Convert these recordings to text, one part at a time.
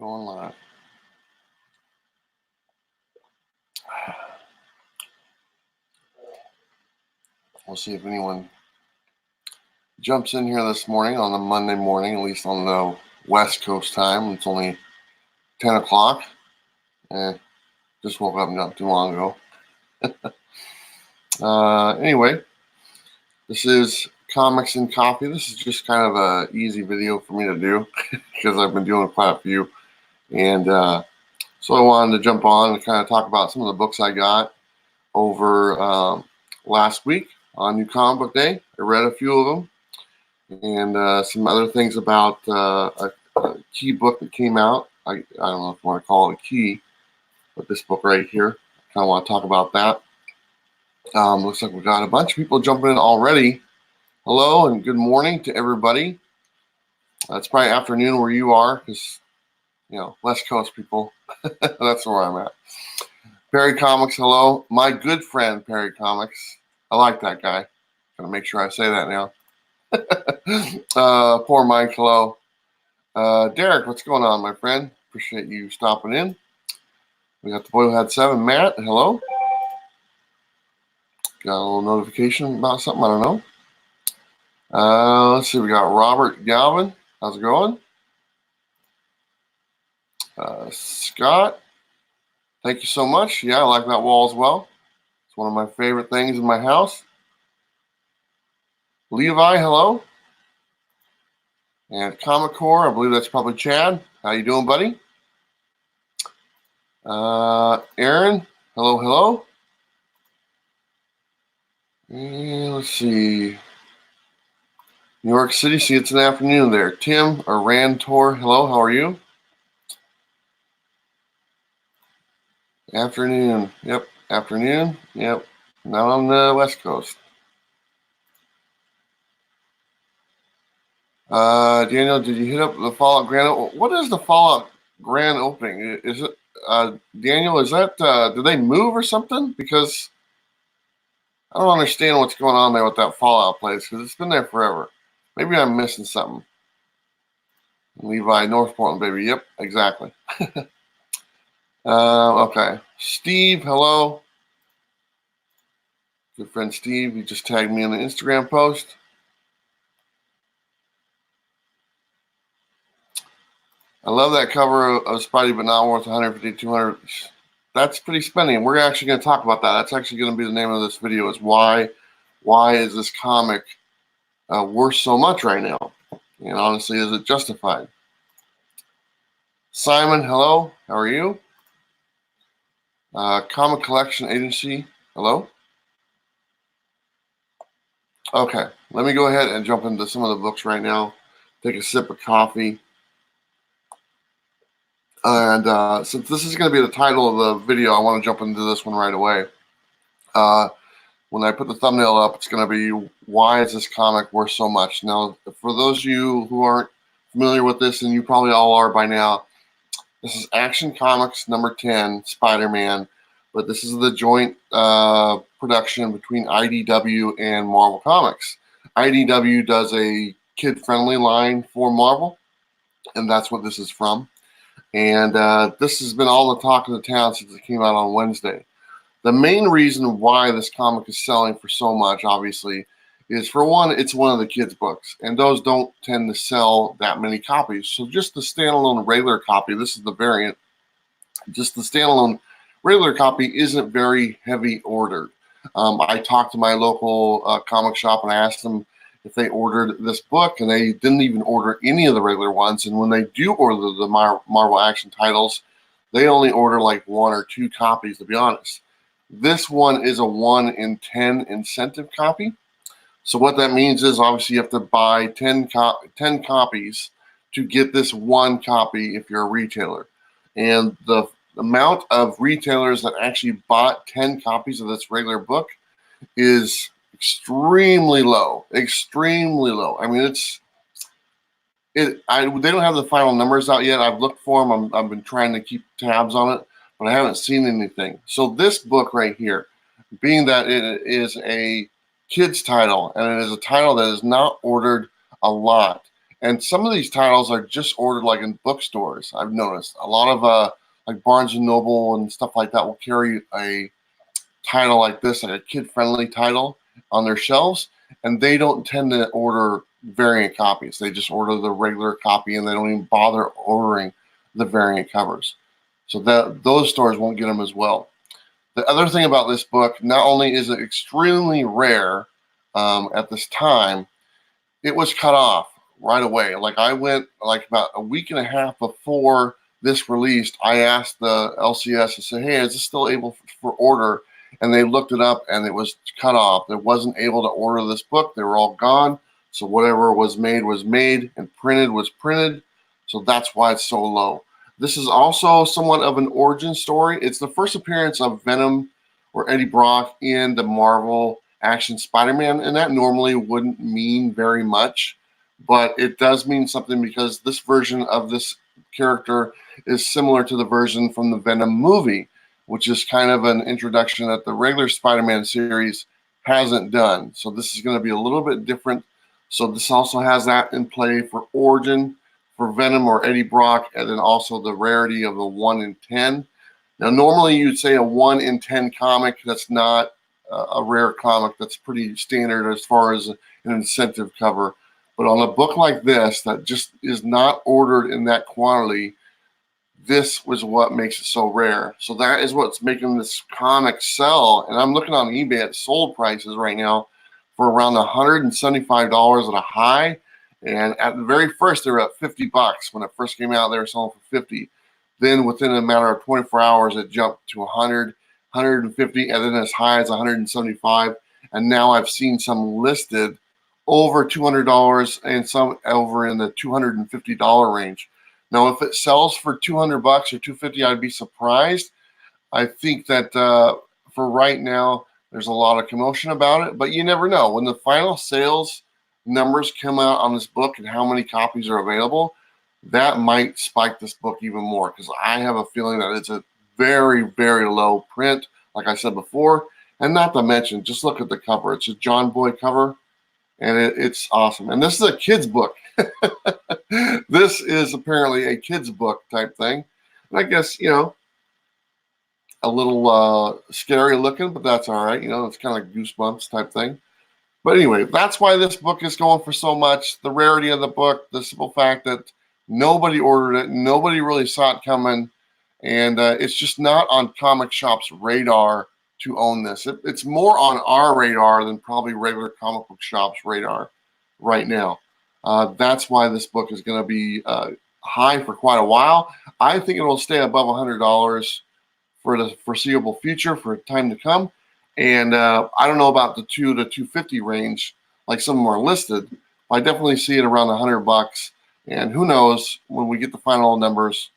Going live. We'll see if anyone jumps in here this morning on the Monday morning, at least on the West Coast time. It's only 10 o'clock. Just woke up not too long ago. Anyway, this is Comics and Coffee. This is just kind of an easy video for me to do because I've been doing quite a few. And so I wanted to jump on and kind of talk about some of the books I got over last week on New Comic Book Day. I read a few of them. And some other things about a key book that came out. I don't know if you want to call it a key, but this book right here, I kind of want to talk about that. Looks like we've got a bunch of people jumping in already. Hello and good morning to everybody. It's probably afternoon where you are because, West Coast people, that's where I'm at. Perry Comics, hello. My good friend, Perry Comics. I like that guy. Gotta make sure I say that now. Poor Mike, hello. Derek, what's going on, my friend? Appreciate you stopping in. We got the boy who had 7, Matt, hello. Got a little notification about something, I don't know. Let's see, we got Robert Galvin. How's it going? Scott, thank you so much. Yeah, I like that wall as well. It's one of my favorite things in my house. Levi, hello. And Comic Core, I believe that's probably Chad. How you doing, buddy? Aaron, hello. And let's see. New York City, see it's an afternoon there. Tim or Rantor, hello, how are you? Afternoon, yep, afternoon, yep. Now on the West Coast. Daniel, did you hit up the Fallout Grand? What is the Fallout Grand Opening? Is it, Daniel, is that, did they move or something? Because I don't understand what's going on there with that Fallout place because it's been there forever. Maybe I'm missing something. Levi, North Portland, baby. Yep, exactly. Okay. Steve, hello. Good friend Steve, you just tagged me in the Instagram post. I love that cover of Spidey, but not worth 150, 200. That's pretty spendy. We're actually going to talk about that. That's actually going to be the name of this video, is why is this comic worth so much right now? And honestly, is it justified? Simon, hello. How are you? Comic Collection Agency, hello. Okay, let me go ahead and jump into some of the books right now. Take a sip of coffee. And since this is going to be the title of the video, I want to jump into this one right away. When I put the thumbnail up, it's going to be, why is this comic worth so much? Now, for those of you who aren't familiar with this, and you probably all are by now, this is Action Comics number 10, Spider-Man, but this is the joint production between IDW and Marvel Comics. IDW does a kid-friendly line for Marvel, and that's what this is from. And this has been all the talk of the town since it came out on Wednesday. The main reason why this comic is selling for so much, obviously, is, for one, it's one of the kids' books, and those don't tend to sell that many copies. So just the standalone regular copy, this is the variant, just the standalone regular copy isn't very heavy ordered. I talked to my local comic shop and I asked them if they ordered this book, and they didn't even order any of the regular ones. And when they do order the Marvel Action titles, they only order like 1 or 2 copies, to be honest. This one is a 1 in 10 incentive copy. So what that means is, obviously, you have to buy 10 copies to get this 1 copy if you're a retailer. And the amount of retailers that actually bought 10 copies of this regular book is extremely low. Extremely low. I mean, they don't have the final numbers out yet. I've looked for them. I've been trying to keep tabs on it, but I haven't seen anything. So this book right here, being that it is a kid's title, and it is a title that is not ordered a lot, And some of these titles are just ordered like in bookstores. I've noticed a lot of like Barnes and Noble and stuff like that will carry a title like this, like a kid-friendly title on their shelves, and they don't tend to order variant copies. They just order the regular copy, and they don't even bother ordering the variant covers. So that those stores won't get them as well. The other thing about this book, not only is it extremely rare at this time, it was cut off right away. Like I went like about a week and a half before this released, I asked the LCS, I said, hey, is this still able for order? And they looked it up and it was cut off. They wasn't able to order this book. They were all gone. So whatever was made and printed was printed. So that's why it's so low. This is also somewhat of an origin story. It's the first appearance of Venom or Eddie Brock in the Marvel Action Spider-Man, and that normally wouldn't mean very much, but it does mean something because this version of this character is similar to the version from the Venom movie, which is kind of an introduction that the regular Spider-Man series hasn't done. So this is going to be a little bit different. So this also has that in play for origin for Venom or Eddie Brock, and then also the rarity of the 1 in 10. Now, normally you'd say a 1 in 10 comic. That's not a rare comic. That's pretty standard as far as an incentive cover. But on a book like this that just is not ordered in that quantity, this was what makes it so rare. So that is what's making this comic sell. And I'm looking on eBay at sold prices right now for around $175 at a high. And at the very first, they were at $50 when it first came out. They were selling for $50. Then within a matter of 24 hours, it jumped to $100, $150, and then as high as $175. And now I've seen some listed over $200 and some over in the $250 range. Now, if it sells for $200 or $250, I'd be surprised. I think that for right now, there's a lot of commotion about it, but you never know. When the final sales numbers come out on this book and how many copies are available, that might spike this book even more, because I have a feeling that it's a very, very low print, like I said before. And not to mention, just look at the cover. It's a John Boy cover, and it's awesome. And this is a kid's book. This is apparently a kid's book type thing. And I guess, a little scary looking, but that's all right. It's kind of like Goosebumps type thing. But anyway, that's why this book is going for so much. The rarity of the book, the simple fact that nobody ordered it, nobody really saw it coming, and it's just not on comic shops' radar to own this. It's more on our radar than probably regular comic book shops' radar right now. That's why this book is going to be high for quite a while. I think it will stay above $100 for the foreseeable future, for time to come. And I don't know about the $200 to $250 range, like some of them are listed. I definitely see it around $100. And who knows, when we get the final numbers,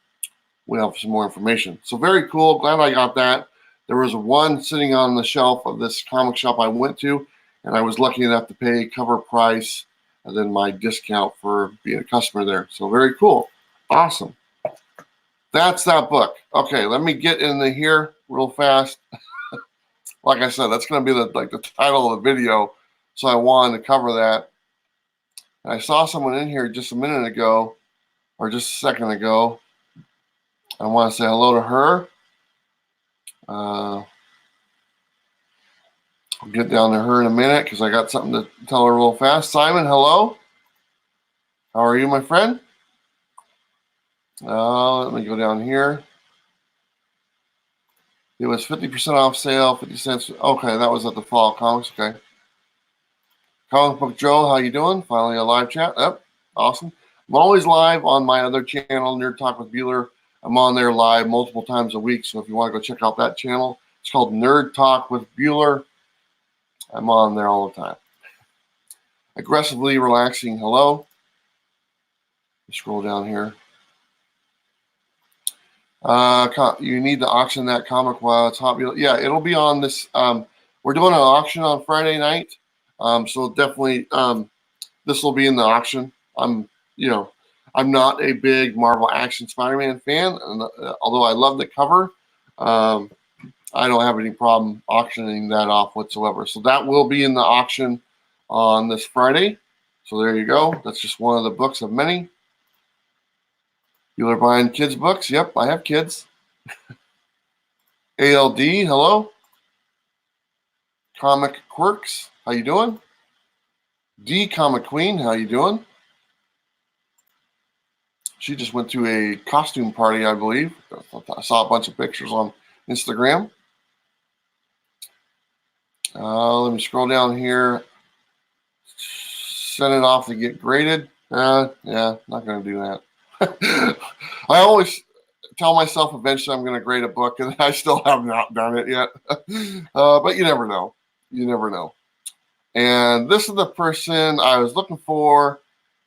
we'll have some more information. So very cool. Glad I got that. There was one sitting on the shelf of this comic shop I went to, and I was lucky enough to pay cover price and then my discount for being a customer there. So very cool. Awesome. That's that book. Okay, let me get into here real fast. Like I said, that's going to be the title of the video, so I wanted to cover that. And I saw someone in here just a minute ago, or just a second ago. I want to say hello to her. I'll get down to her in a minute because I got something to tell her real fast. Simon, hello. How are you, my friend? Let me go down here. It was 50% off sale, 50 cents. Okay, that was at the Fall Comics. Okay. Comic Book Joe, how you doing? Finally a live chat. Yep, awesome. I'm always live on my other channel, Nerd Talk with Bueller. I'm on there live multiple times a week, so if you want to go check out that channel, it's called Nerd Talk with Bueller. I'm on there all the time. Aggressively Relaxing, hello. Scroll down here. You need to auction that comic while it's hot. Yeah, it'll be on this. We're doing an auction on Friday night, so definitely this will be in the auction. I'm not a big Marvel Action Spider-Man fan, and, although I love the cover, I don't have any problem auctioning that off whatsoever. So that will be in the auction on this Friday. So there you go. That's just one of the books of many. You are buying kids' books? Yep, I have kids. ALD, hello. Comic Quirks, how you doing? D Comic Queen, how you doing? She just went to a costume party, I believe. I saw a bunch of pictures on Instagram. Let me scroll down here. Send it off to get graded. Yeah, not going to do that. I always tell myself eventually I'm going to grade a book, and I still have not done it yet. But you never know. You never know. And this is the person I was looking for,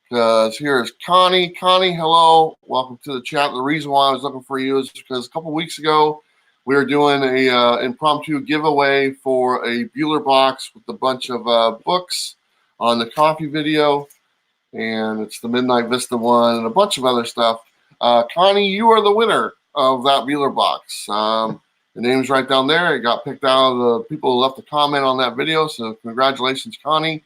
because here's Connie. Connie, hello. Welcome to the chat. The reason why I was looking for you is because a couple weeks ago, we were doing a impromptu giveaway for a Bueller box with a bunch of books on the coffee video, and it's the Midnight Vista one and a bunch of other stuff. Connie, you are the winner of that Bueller box. The name's right down there. It got picked out of the people who left a comment on that video, so congratulations, Connie.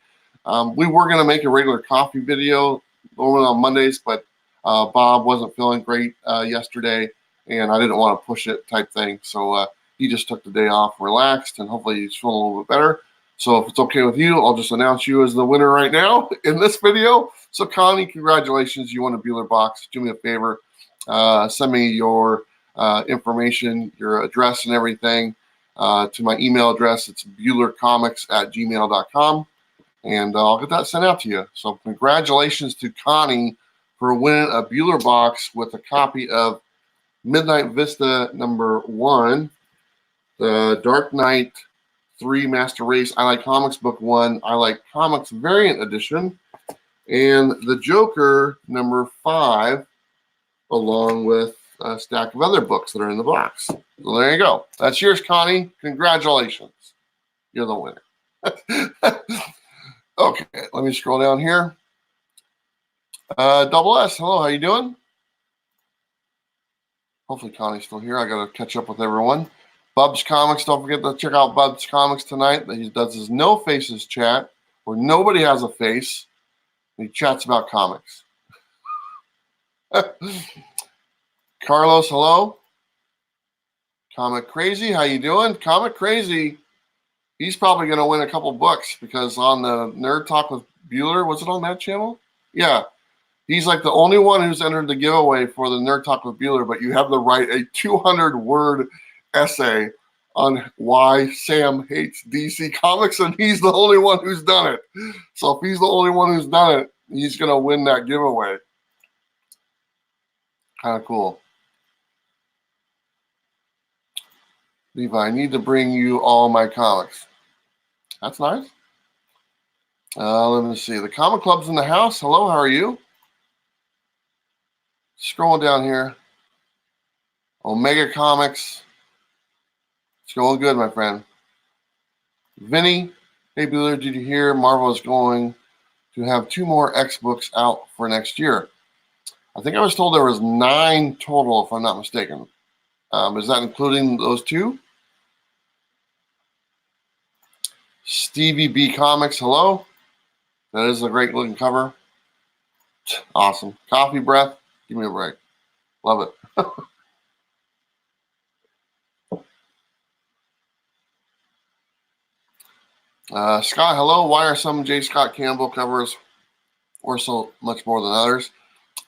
We were going to make a regular coffee video normally on Mondays, but Bob wasn't feeling great yesterday, and I didn't want to push it type thing. So he just took the day off, relaxed, and hopefully he's feeling a little bit better. So if it's okay with you, I'll just announce you as the winner right now in this video. So Connie, congratulations. You won a Bueller box. Do me a favor. Send me your information, your address and everything to my email address. It's BuellerComics@gmail.com. And I'll get that sent out to you. So congratulations to Connie for winning a Bueller box with a copy of Midnight Vista #1, the Dark Knight 3 Master Race I Like Comics Book 1, I Like Comics Variant Edition, and the Joker #5, along with a stack of other books that are in the box. So there you go. That's yours, Connie. Congratulations. You're the winner. Okay, let me scroll down here. Double S, hello, how you doing? Hopefully Connie's still here. I got to catch up with everyone. Bub's Comics, don't forget to check out Bub's Comics tonight. He does his No Faces chat, where nobody has a face. He chats about comics. Carlos, hello. Comic Crazy, how you doing? Comic Crazy, he's probably going to win a couple books, because on the Nerd Talk with Bueller, was it on that channel? Yeah. He's like the only one who's entered the giveaway for the Nerd Talk with Bueller, but you have to write a 200-word essay on why Sam hates DC Comics, and he's the only one who's done it. So if he's the only one who's done it, he's going to win that giveaway. Kind of cool. Levi, I need to bring you all my comics. That's nice. Let me see. The Comic Club's in the house. Hello, how are you? Scrolling down here. Omega Comics. It's going good, my friend. Vinny, hey, Bueller, did you hear Marvel is going to have 2 more X books out for next year? I think I was told there was 9 total, if I'm not mistaken. Is that including those 2? Stevie B Comics, hello. That is a great looking cover. Awesome. Coffee Breath, give me a break. Love it. Scott, hello. Why are some J. Scott Campbell covers worth so much more than others?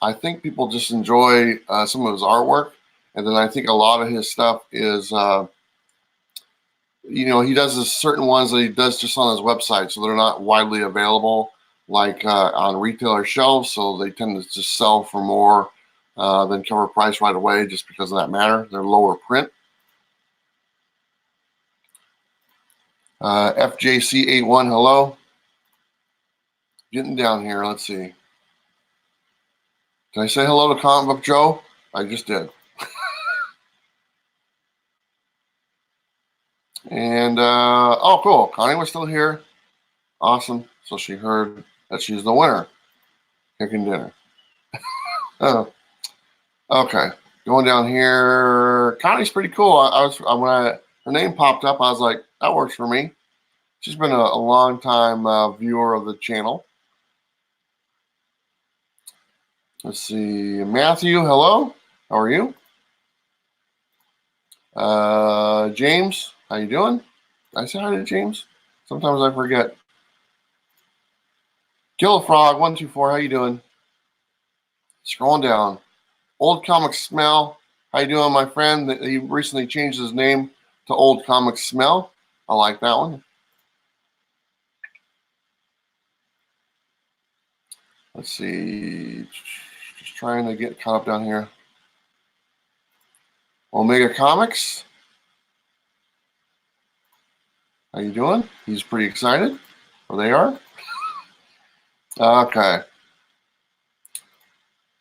I think people just enjoy some of his artwork, and then I think a lot of his stuff is, he does this certain ones that he does just on his website, so they're not widely available like on retailer shelves, so they tend to just sell for more than cover price right away just because of that matter. They're lower print. FJC81, hello. Getting down here, let's see. Did I say hello to Comic Book Joe? I just did. And, oh, cool. Connie was still here. Awesome. So she heard that she's the winner. Cooking dinner. Oh, okay. Going down here. Connie's pretty cool. When her name popped up, I was like, that works for me. She's been a long time viewer of the channel. Let's see. Matthew, hello. How are you? James, how you doing? Did I say hi to James? Sometimes I forget. Killafrog124, how you doing? Scrolling down. Old Comic Smell, how you doing, my friend? He recently changed his name to Old Comic Smell. I like that one. Let's see. Just trying to get caught up down here. Omega Comics. How you doing? He's pretty excited. Or they are. Okay.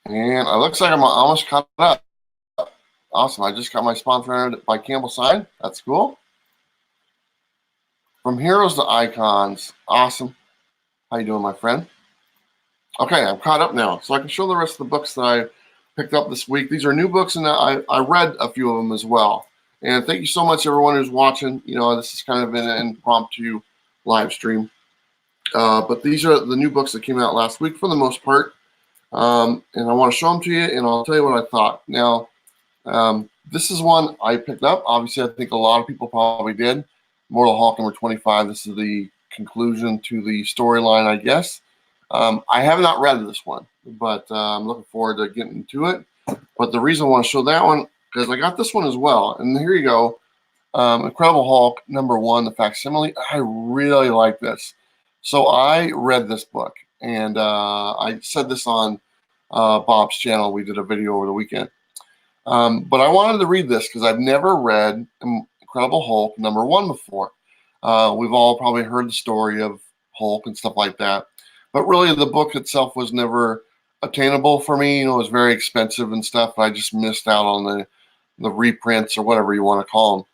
And it looks like I'm almost caught up. Awesome. I just got my sponsor by Campbell Sign. That's cool. From Heroes to Icons. Awesome. How you doing, my friend? Okay, I'm caught up now. So I can show the rest of the books that I picked up this week. These are new books, and I read a few of them as well. And thank you so much, everyone who's watching. You know, this is kind of an impromptu live stream. But these are the new books that came out last week for the most part. And I want to show them to you, and I'll tell you what I thought. Now, this is one I picked up. Obviously, I think a lot of people probably did. Mortal Hulk number 25. This is the conclusion to the storyline, I guess. I have not read this one, but I'm looking forward to getting to it. But the reason I want to show that one, because I got this one as well. And here you go. Incredible Hulk number 1, the facsimile. I really like this. So I read this book, and I said this on Bob's channel. We did a video over the weekend. But I wanted to read this because I've never read Incredible Hulk number 1 before. We've all probably heard the story of Hulk and stuff like that. But really, the book itself was never attainable for me. You know, it was very expensive and stuff. I just missed out on the reprints or whatever you want to call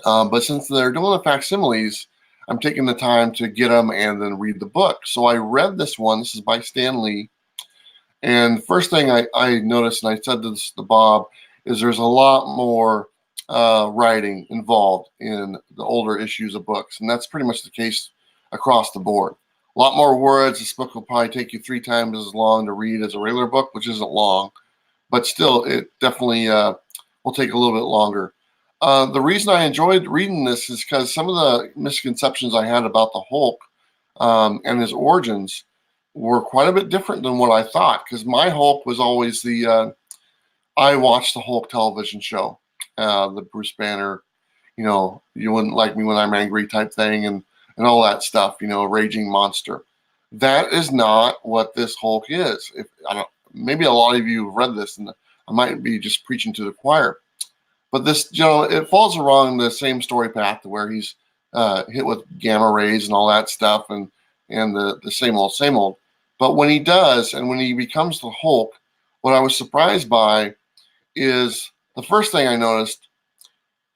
them. But since they're doing the facsimiles, I'm taking the time to get them and then read the book. So I read this one. This is by Stan Lee. And the first thing I noticed, and I said this to Bob, is there's a lot more writing involved in the older issues of books. And that's pretty much the case across the board. A lot more words. This book will probably take you 3 times as long to read as a regular book, which isn't long. But still, it definitely will take a little bit longer. The reason I enjoyed reading this is because some of the misconceptions I had about the Hulk and his origins were quite a bit different than what I thought. Because my Hulk was always I watched the Hulk television show, the Bruce Banner, you know, you wouldn't like me when I'm angry type thing, and all that stuff, you know, raging monster. That is not what this Hulk is. If I don't, maybe a lot of you have read this, and I might be just preaching to the choir. But this, you know, it falls along the same story path to where he's hit with gamma rays and all that stuff, and the same old. But when he does, and when he becomes the Hulk, what I was surprised by is the first thing I noticed.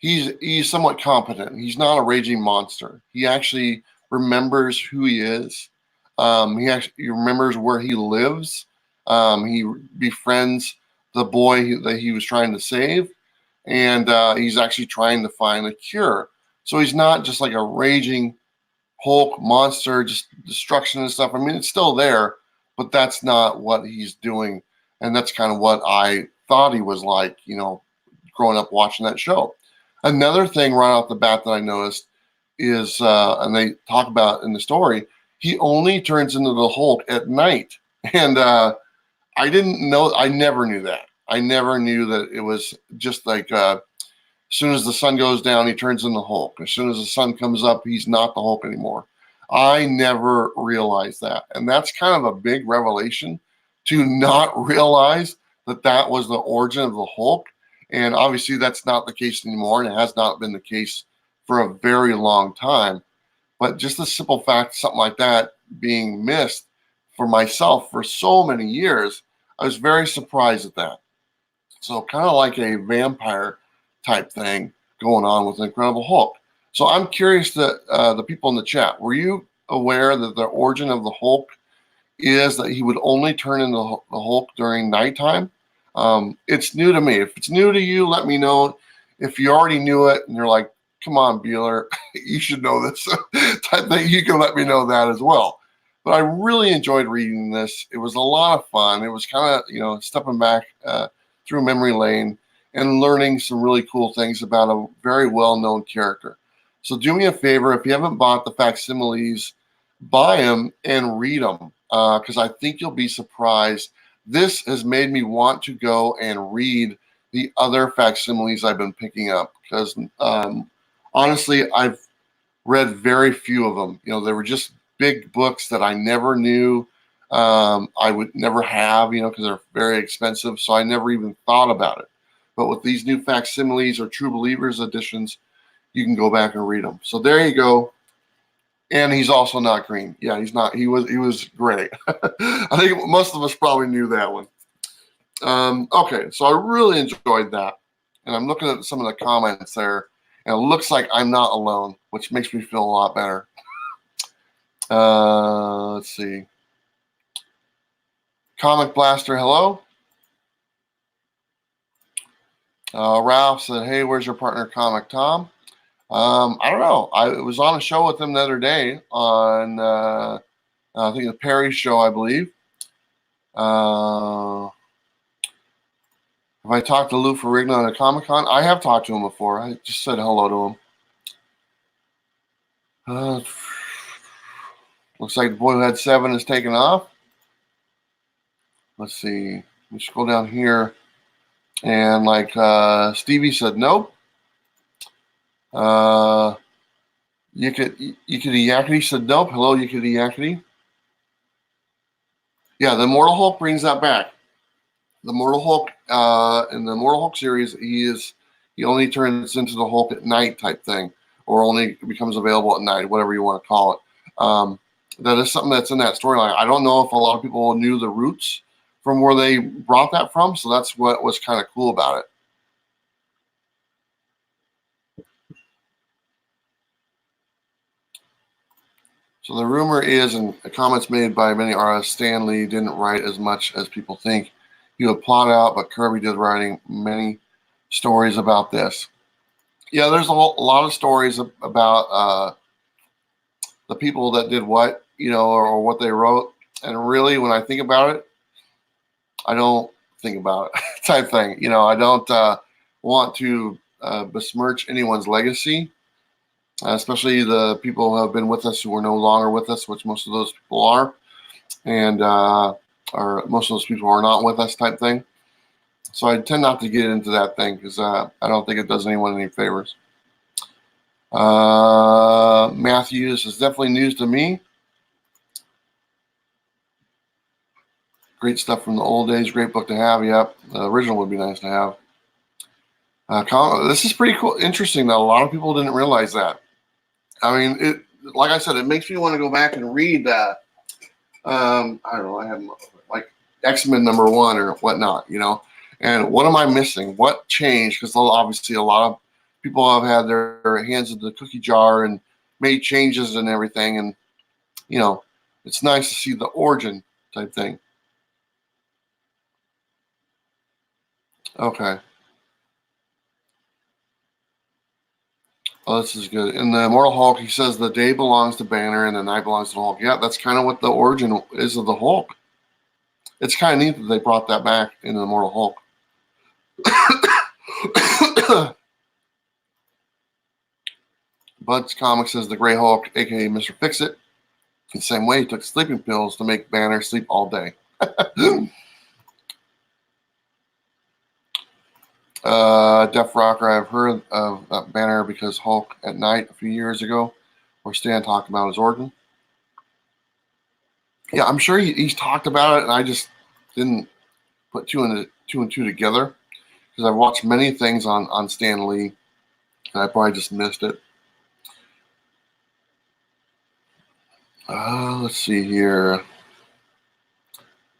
He's somewhat competent. He's not a raging monster. He actually remembers who he is. He remembers where he lives. He befriends the boy that he was trying to save, and he's actually trying to find a cure. So he's not just like a raging Hulk monster, just destruction and stuff. I mean, it's still there, but that's not what he's doing, and that's kind of what I thought he was like, you know, growing up watching that show. Another thing right off the bat that I noticed is, and they talk about in the story, he only turns into the Hulk at night. And I didn't know, I never knew that. I never knew that it was just like as soon as the sun goes down, he turns into Hulk. As soon as the sun comes up, he's not the Hulk anymore. I never realized that. And that's kind of a big revelation to not realize that that was the origin of the Hulk. And obviously that's not the case anymore, and it has not been the case for a very long time. But just the simple fact, something like that being missed for myself for so many years, I was very surprised at that. So kind of like a vampire type thing going on with Incredible Hulk. So I'm curious that the people in the chat, were you aware that the origin of the Hulk is that he would only turn into the Hulk during nighttime? It's new to me. If it's new to you, let me know. If you already knew it and you're like, come on, Bueller, you should know this type thing, you can let me know that as well. But I really enjoyed reading this. It was a lot of fun. It was kind of, stepping back through memory lane and learning some really cool things about a very well-known character. So do me a favor, if you haven't bought the facsimiles, buy them and read them, because I think you'll be surprised. This has made me want to go and read the other facsimiles I've been picking up, because honestly, I've read very few of them. They were just big books that I never knew I would never have, because they're very expensive. So I never even thought about it. But with these new facsimiles or True Believers editions, you can go back and read them. So there you go. And he's also not green. Yeah, he's not. He was gray. I think most of us probably knew that one. Okay, so I really enjoyed that. And I'm looking at some of the comments there, and it looks like I'm not alone, which makes me feel a lot better. Let's see. Comic Blaster, hello. Ralph said, hey, where's your partner, Comic Tom? I don't know. I was on a show with him the other day on, I think the Perry show, I believe. Have I talked to Lou Ferrigno at a Comic-Con? I have talked to him before. I just said hello to him. Looks like the boy who had 7 is taken off. Let's see. Let me scroll down here. And like Stevie said, nope. Yakety Yakety said nope. Hello, Yakety Yakety. Yeah, the Immortal Hulk brings that back. The Immortal Hulk in the Immortal Hulk series, he only turns into the Hulk at night type thing, or only becomes available at night, whatever you want to call it. That is something that's in that storyline. I don't know if a lot of people knew the roots from where they brought that from, so that's what was kind of cool about it. So the rumor is, and the comments made by many artists, Stan Lee didn't write as much as people think. He would plot out, but Kirby did writing many stories about this. Yeah, there's a lot of stories about the people that did what, or what they wrote. And really, when I think about it, I don't think about it type thing. I don't want to besmirch anyone's legacy. Especially the people who have been with us who are no longer with us, which most of those people are, and or most of those people are not with us type thing. So I tend not to get into that thing because I don't think it does anyone any favors. Matthew, this is definitely news to me. Great stuff from the old days. Great book to have. Yep, the original would be nice to have. This is pretty cool, interesting. That a lot of people didn't realize that. I mean, like I said, it makes me want to go back and read that. I don't know. I have like X-Men #1 or whatnot, And what am I missing? What changed? Because obviously a lot of people have had their hands in the cookie jar and made changes and everything. And, it's nice to see the origin type thing. Okay. Oh, this is good. In the Immortal Hulk, he says the day belongs to Banner and the night belongs to the Hulk. Yeah, that's kind of what the origin is of the Hulk. It's kind of neat that they brought that back in the Immortal Hulk. Bud's Comic says the Gray Hulk, aka Mr. Fix-It, the same way he took sleeping pills to make Banner sleep all day. Def Rocker, I've heard of that Banner because Hulk at Night a few years ago, where Stan talked about his origin. Yeah, I'm sure he's talked about it, and I just didn't put two and two together because I've watched many things on Stan Lee, and I probably just missed it. Let's see here.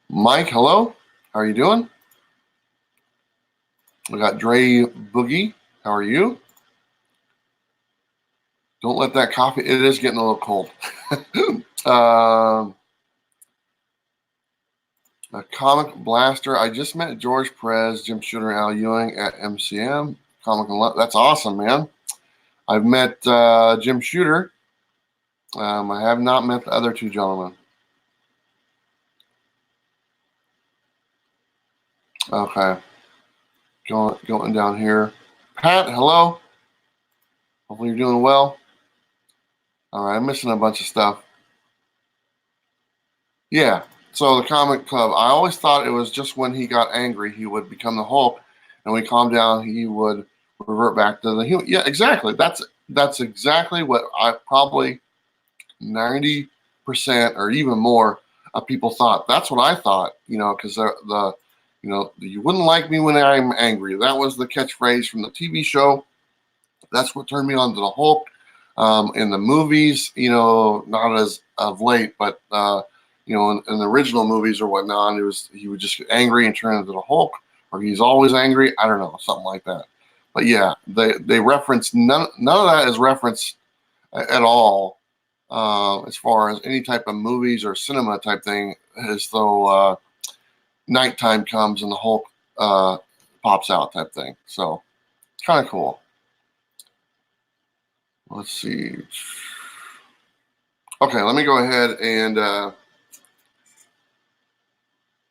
Mike, hello. How are you doing? We got Dre Boogie. How are you? Don't let that coffee. It is getting a little cold. A Comic Blaster. I just met George Perez, Jim Shooter, and Al Ewing at MCM. That's awesome, man. I've met Jim Shooter. I have not met the other two gentlemen. Okay. Going down here. Pat, hello. Hopefully you're doing well. All right, I'm missing a bunch of stuff. Yeah. So the comic club, I always thought it was just when he got angry, he would become the Hulk, and when he calmed down, he would revert back to the human. Yeah, exactly. That's exactly what I probably 90% or even more of people thought. That's what I thought, because you wouldn't like me when I'm angry. That was the catchphrase from the TV show. That's what turned me on to the Hulk. In the movies, not as of late, but in the original movies or whatnot, he would just get angry and turn into the Hulk, or he's always angry. I don't know, something like that. But yeah, they reference none of that is referenced at all as far as any type of movies or cinema type thing, as though nighttime comes and the Hulk pops out type thing. So it's kind of cool. Let's see. Okay, let me go ahead and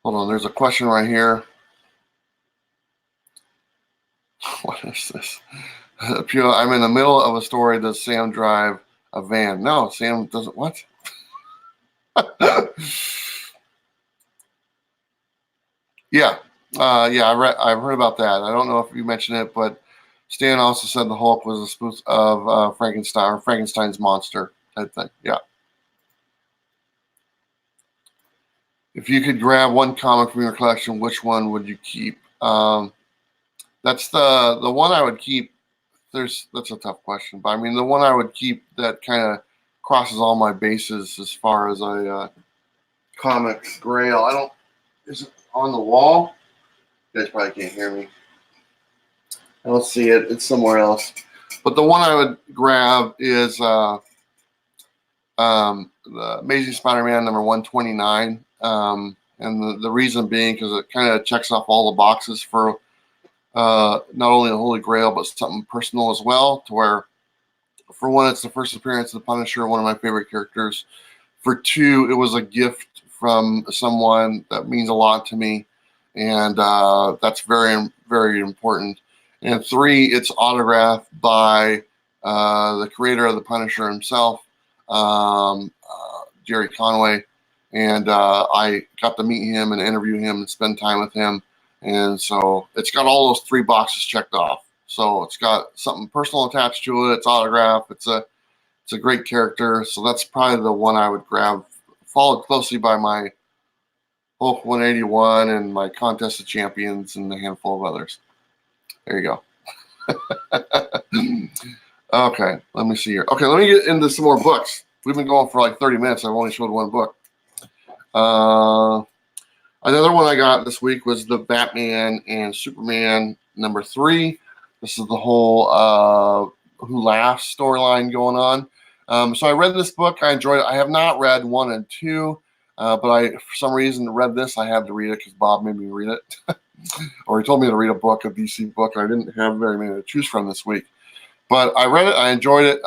hold on. There's a question right here. What is this? I'm in the middle of a story. Does Sam drive a van? No, Sam doesn't. What? Yeah. I've heard about that. I don't know if you mentioned it, but Stan also said the Hulk was a spoof of Frankenstein or Frankenstein's monster type thing. Yeah. If you could grab one comic from your collection, which one would you keep? That's the one I would keep. That's a tough question, but I mean the one I would keep that kind of crosses all my bases as far as a comics grail. Is it on the wall? You guys probably can't hear me. I don't see it. It's somewhere else. But the one I would grab is the Amazing Spider-Man number 129. And the reason being because it kind of checks off all the boxes for not only the Holy Grail, but something personal as well, to where, for one, it's the first appearance of the Punisher, one of my favorite characters. For two, it was a gift from someone that means a lot to me, and that's very, very important. And three, it's autographed by the creator of the Punisher himself, Jerry Conway, and I got to meet him and interview him and spend time with him. And so it's got all those three boxes checked off. So it's got something personal attached to it. It's autographed. It's a great character. So that's probably the one I would grab, followed closely by my Hulk 181 and my Contest of Champions and a handful of others. There you go. Okay, let me see here. Okay, let me get into some more books. We've been going for like 30 minutes. I've only showed one book. Another one I got this week was the Batman and Superman number 3. This is the whole Who Laughs storyline going on. So I read this book. I enjoyed it. I have not read 1 and 2, but I, for some reason, read this. I had to read it because Bob made me read it. Or he told me to read a book, a DC book. I didn't have very many to choose from this week. But I read it. I enjoyed it.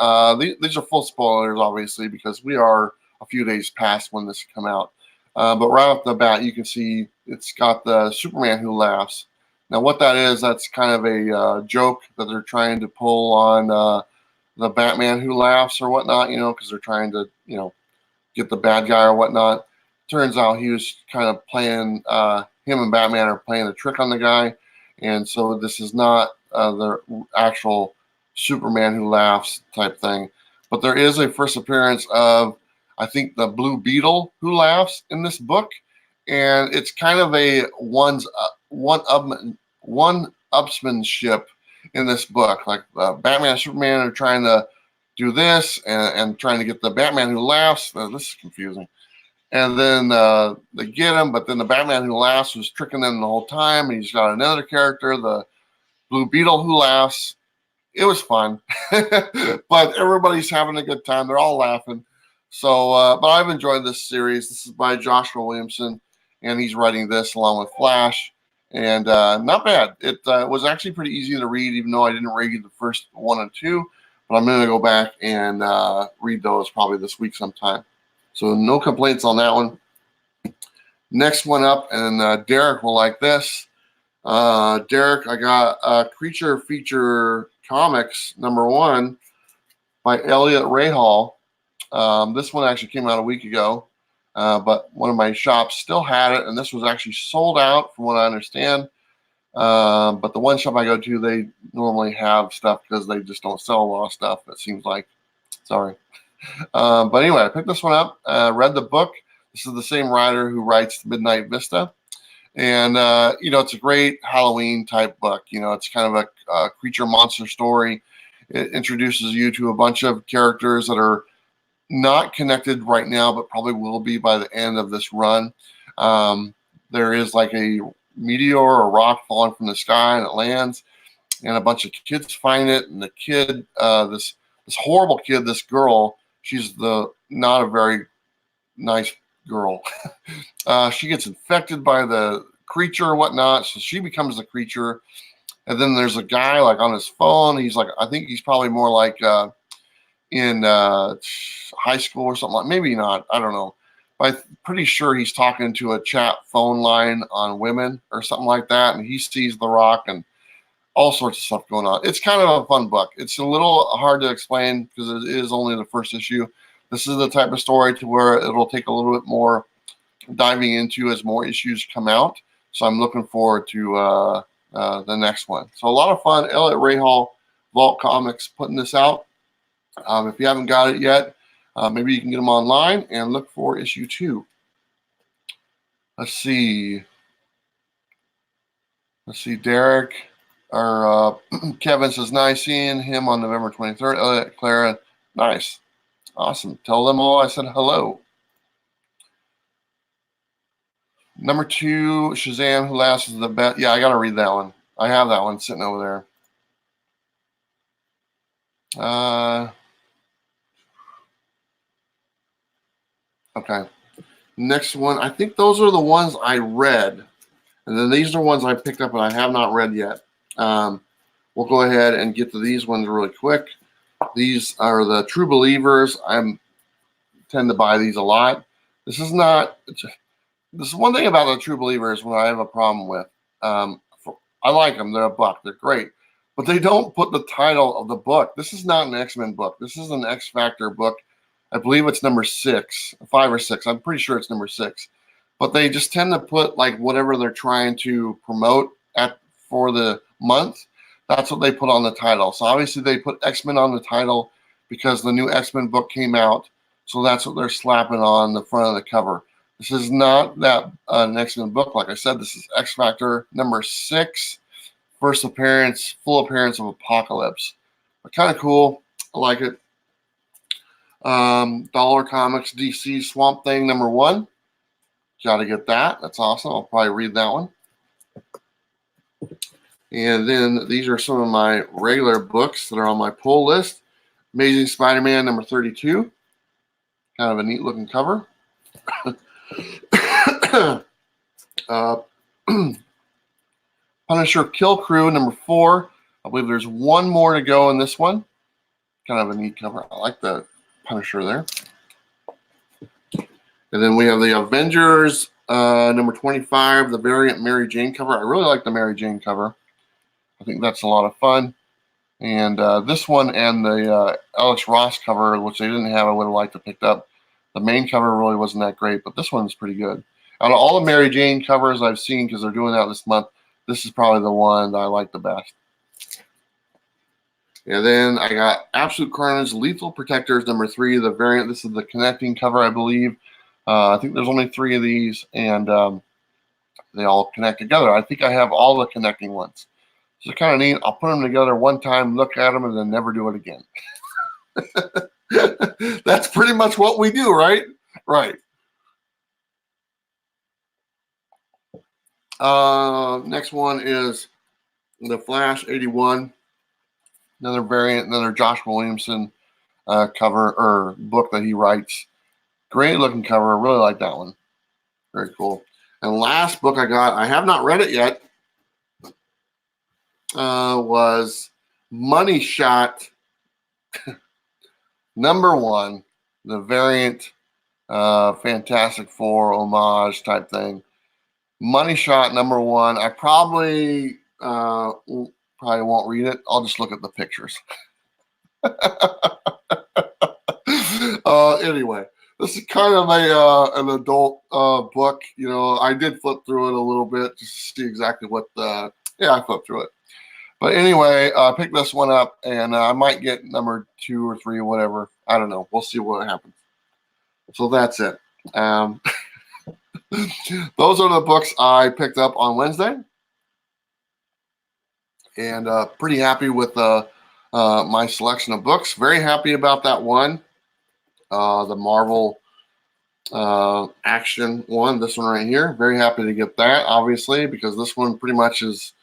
These are full spoilers, obviously, because we are a few days past when this come out. But right off the bat, you can see it's got the Superman Who Laughs. Now, what that is, that's kind of a joke that they're trying to pull on the Batman Who Laughs or whatnot, because they're trying to, get the bad guy or whatnot. Turns out he was kind of playing, him and Batman are playing a trick on the guy. And so this is not the actual Superman Who Laughs type thing. But there is a first appearance of, I think, the Blue Beetle Who Laughs in this book, and it's kind of a one-upsmanship in this book. Like Batman and Superman are trying to do this and trying to get the Batman Who Laughs. This is confusing. And then they get him, but then the Batman Who Laughs was tricking them the whole time, and he's got another character, the Blue Beetle Who Laughs. It was fun, but everybody's having a good time. They're all laughing. So, but I've enjoyed this series. This is by Joshua Williamson, and he's writing this along with Flash. And not bad. It was actually pretty easy to read, even though I didn't read the first 1 and 2. But I'm going to go back and read those probably this week sometime. So no complaints on that one. Next one up, and Derek will like this. Derek, I got Creature Feature Comics #1 by Elliot Rahal. This one actually came out a week ago, but one of my shops still had it, and this was actually sold out from what I understand. But the one shop I go to, they normally have stuff because they just don't sell a lot of stuff, it seems like. Sorry. But anyway, I picked this one up, read the book. This is the same writer who writes Midnight Vista. And, it's a great Halloween type book. It's kind of a creature monster story. It introduces you to a bunch of characters that are not connected right now, but probably will be by the end of this run. There is like a meteor or rock falling from the sky, and it lands, and a bunch of kids find it. And the kid, this horrible kid, this girl, she's not a very nice girl. She gets infected by the creature or whatnot, so she becomes the creature. And then there's a guy like on his phone. He's like, I think he's probably more like in high school or something, like maybe not, I don't know, but I'm pretty sure he's talking to a chat phone line on women or something like that, and he sees the rock and all sorts of stuff going on. It's kind of a fun book. It's a little hard to explain because it is only the first issue. This is the type of story to where it'll take a little bit more diving into as more issues come out, so I'm looking forward to the next one. So a lot of fun. Elliot Rahal, Vault Comics, putting this out. If you haven't got it yet, maybe you can get them online and look for issue 2. Let's see, Derek or Kevin says, nice seeing him on November 23rd. Elliot, Clara, nice. Awesome. Tell them all I said hello. #2, Shazam, Who Laughs is the Best. Yeah, I got to read that one. I have that one sitting over there. Okay. Next one. I think those are the ones I read. And then these are ones I picked up and I have not read yet. We'll go ahead and get to these ones really quick. These are the True Believers. I tend to buy these a lot. This is one thing about the True Believers what I have a problem with. I like them. They're a buck. They're great. But they don't put the title of the book. This is not an X-Men book. This is an X-Factor book. I believe it's number 6, 5 or 6. I'm pretty sure it's number 6. But they just tend to put like whatever they're trying to promote for the month. That's what they put on the title. So obviously they put X-Men on the title because the new X-Men book came out. So that's what they're slapping on the front of the cover. This is not that an X-Men book. Like I said, this is X-Factor number 6. First appearance, full appearance of Apocalypse. But kind of cool. I like it. Dollar Comics DC Swamp Thing #1. Got to get that. That's awesome. I'll probably read that one. And then these are some of my regular books that are on my pull list. Amazing Spider-Man #32. Kind of a neat looking cover. Punisher Kill Crew #4. I believe there's one more to go in this one. Kind of a neat cover. I like the Punisher there. And then we have the Avengers #25, the variant Mary Jane cover. I really like the Mary Jane cover. I think that's a lot of fun. And this one and the Alex Ross cover, which they didn't have, I would have liked to pick up. The main cover really wasn't that great, but this one's pretty good. Out of all the Mary Jane covers I've seen, because they're doing that this month, this is probably the one that I like the best. And then I got Absolute Carnage Lethal Protectors #3, the variant. This is the connecting cover, I believe. I think there's only 3 of these, and they all connect together. I think I have all the connecting ones. So kind of neat. I'll put them together one time, look at them, and then never do it again. That's pretty much what we do, right? Right. Next one is the Flash '81. Another variant, another Josh Williamson cover or book that he writes. Great looking cover. I really like that one. Very cool. And last book I got, I have not read it yet, was Money Shot #1, the variant Fantastic Four homage type thing. Money Shot #1. I probably won't read it. I'll just look at the pictures. Anyway, this is kind of an adult book. You know, I did flip through it a little bit just to see exactly what I flipped through it. But anyway, I picked this one up, and I might get #2 or 3 or whatever. I don't know. We'll see what happens. So that's it. Those are the books I picked up on Wednesday, and pretty happy with my selection of books. Very happy about that one, the Marvel action one, this one right here. Very happy to get that, obviously, because this one pretty much is,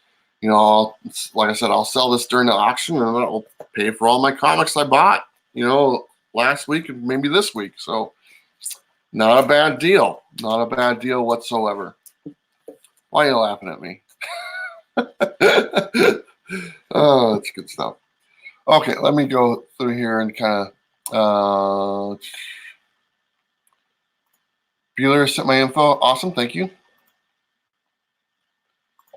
you know, like I said, I'll sell this during the auction, and that'll pay for all my comics I bought, you know, last week and maybe this week. So not a bad deal. Not a bad deal whatsoever. Why are you laughing at me? Oh, that's good stuff. Okay, let me go through here and kind of Bueller sent my info. Awesome, thank you.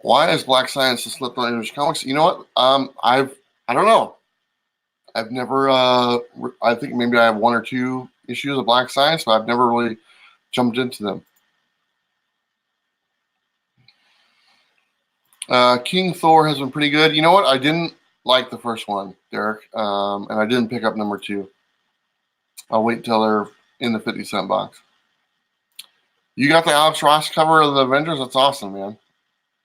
Why is Black Science slipped on Image Comics? You know what? I don't know. I've never. I think maybe I have 1 or 2 issues of Black Science, but I've never really jumped into them. King Thor has been pretty good. You know what? I didn't like the first one, Derek, and I didn't pick up #2. I'll wait until they're in the 50-cent box. You got the Alex Ross cover of the Avengers? That's awesome, man.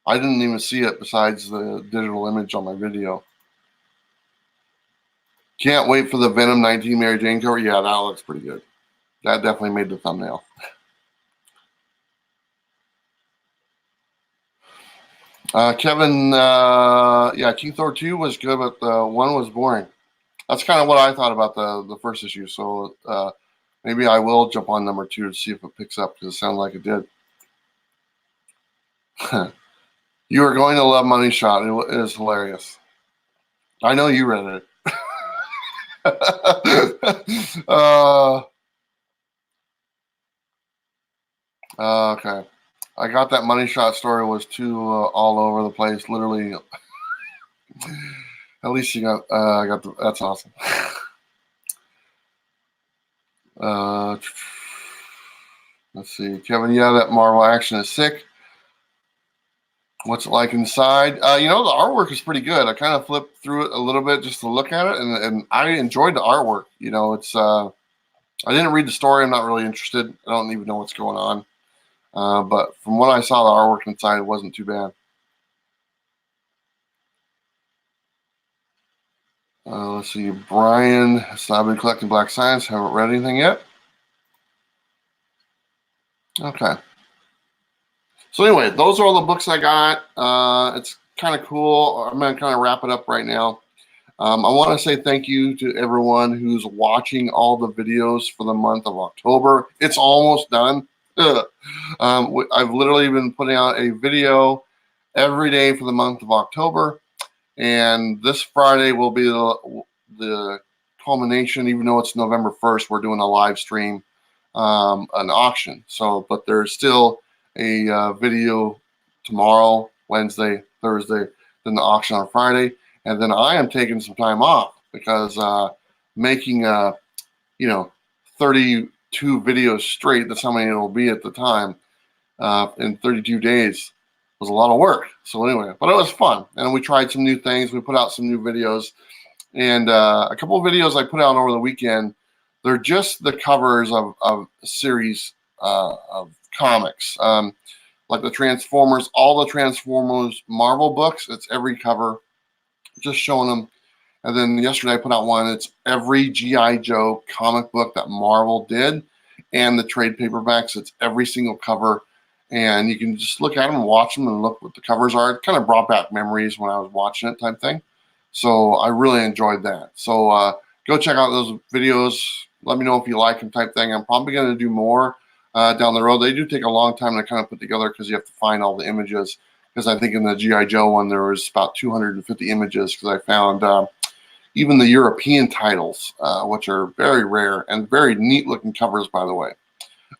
I didn't even see it besides the digital image on my video. Can't wait for the Venom 19 Mary Jane cover. Yeah, that looks pretty good. That definitely made the thumbnail. Kevin, yeah, King Thor 2 was good, but 1 was boring. That's kind of what I thought about the first issue. So maybe I will jump on #2 to see if it picks up, because it sounded like it did. You are going to love Money Shot. It is hilarious. I know you read it. Okay. I got that Money Shot story was too all over the place. Literally. At least you got. That's awesome. Let's see, Kevin. Yeah, that Marvel action is sick. What's it like inside? You know, the artwork is pretty good. I kind of flipped through it a little bit just to look at it, and I enjoyed the artwork. You know, it's. I didn't read the story. I'm not really interested. I don't even know what's going on. But from what I saw, the artwork inside, it wasn't too bad. Let's see. Brian has not been collecting Black Science. Haven't read anything yet. Okay. So anyway, those are all the books I got. It's kind of cool. I'm going to kind of wrap it up right now. I want to say thank you to everyone who's watching all the videos for the month of October. It's almost done. I've literally been putting out a video every day for the month of October, and this Friday will be the culmination. Even though it's November 1st, we're doing a live stream, an auction. So, but there's still a video tomorrow, Wednesday, Thursday, then the auction on Friday, and then I am taking some time off because making 32 videos straight, that's how many it'll be at the time, in 32 days was a lot of work. So anyway, but it was fun, and we tried some new things. We put out some new videos, and a couple of videos I put out over the weekend, they're just the covers of a series of comics, like the Transformers, all the Transformers Marvel books. It's every cover, just showing them. And then yesterday I put out one. It's every G.I. Joe comic book that Marvel did, and the trade paperbacks. It's every single cover, and you can just look at them and watch them and look what the covers are. It kind of brought back memories when I was watching it, type thing. So I really enjoyed that. So go check out those videos. Let me know if you like them, type thing. I'm probably going to do more down the road. They do take a long time to kind of put together because you have to find all the images. Because I think in the G.I. Joe one, there was about 250 images, because I found even the European titles, which are very rare and very neat looking covers, by the way.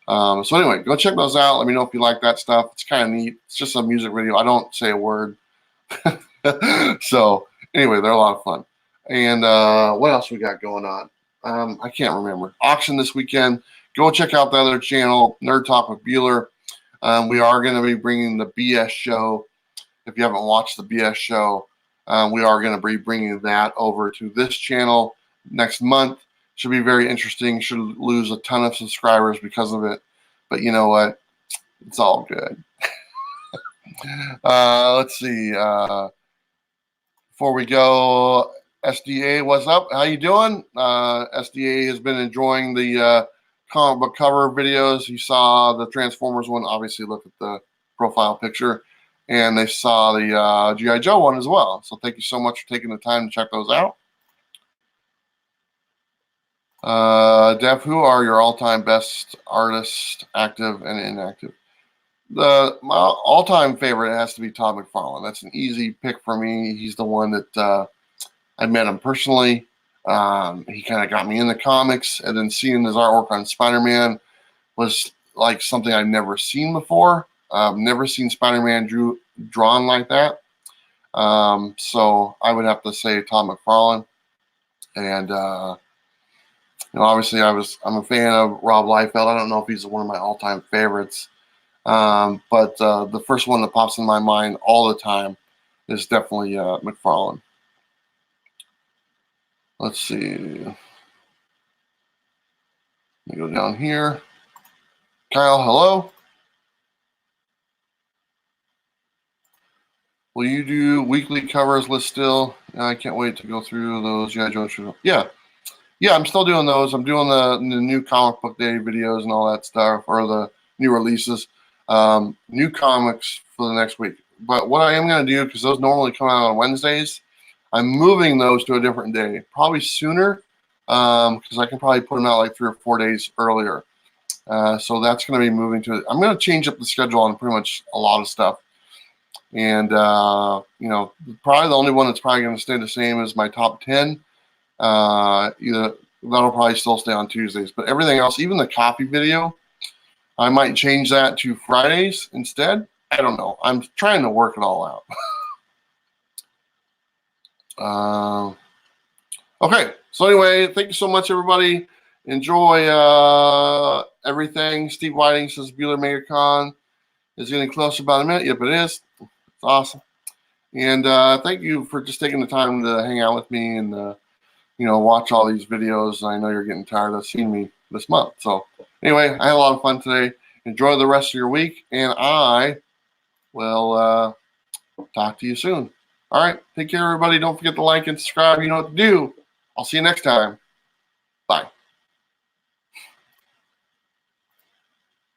So anyway, go check those out. Let me know if you like that stuff. It's kind of neat. It's just a music video. I don't say a word. So anyway, they're a lot of fun. And what else we got going on? I can't remember. Auction this weekend. Go check out the other channel, Nerd Talk with Bueller. We are going to be bringing the BS show. If you haven't watched the BS show, we are going to be bringing that over to this channel next month. Should be very interesting. Should lose a ton of subscribers because of it. But you know what? It's all good. Let's see. Before we go, SDA, what's up? How you doing? SDA has been enjoying the comic book cover videos. You saw the Transformers one. Obviously, look at the profile picture. And they saw the G.I. Joe one as well. So thank you so much for taking the time to check those out. Dev, who are your all-time best artists, active and inactive? My all-time favorite has to be Todd McFarlane. That's an easy pick for me. He's the one that I met him personally. He kind of got me in the comics, and then seeing his artwork on Spider-Man was like something I'd never seen before. Never seen Spider-Man drawn like that. So I would have to say Todd McFarlane. And obviously I'm a fan of Rob Liefeld. I don't know if he's one of my all-time favorites. But the first one that pops in my mind all the time is definitely McFarlane. Let's see. Let me go down here. Kyle, hello. Will you do weekly covers list still? I can't wait to go through those. Yeah, I'm still doing those. I'm doing the new comic book day videos and all that stuff, or the new releases. New comics for the next week. But what I am going to do, because those normally come out on Wednesdays, I'm moving those to a different day, probably sooner, because I can probably put them out like 3 or 4 days earlier. So that's going to be moving to it. I'm going to change up the schedule on pretty much a lot of stuff. And, probably the only one that's probably going to stay the same is my top 10. That'll probably still stay on Tuesdays. But everything else, even the copy video, I might change that to Fridays instead. I don't know. I'm trying to work it all out. Okay. So anyway, thank you so much, everybody. Enjoy everything. Steve Whiting says Bueller MegaCon is getting closer about a minute. Yep, it is. It's awesome. And thank you for just taking the time to hang out with me and, watch all these videos. I know you're getting tired of seeing me this month. So anyway, I had a lot of fun today. Enjoy the rest of your week, and I will talk to you soon. All right. Take care, everybody. Don't forget to like and subscribe. You know what to do. I'll see you next time. Bye.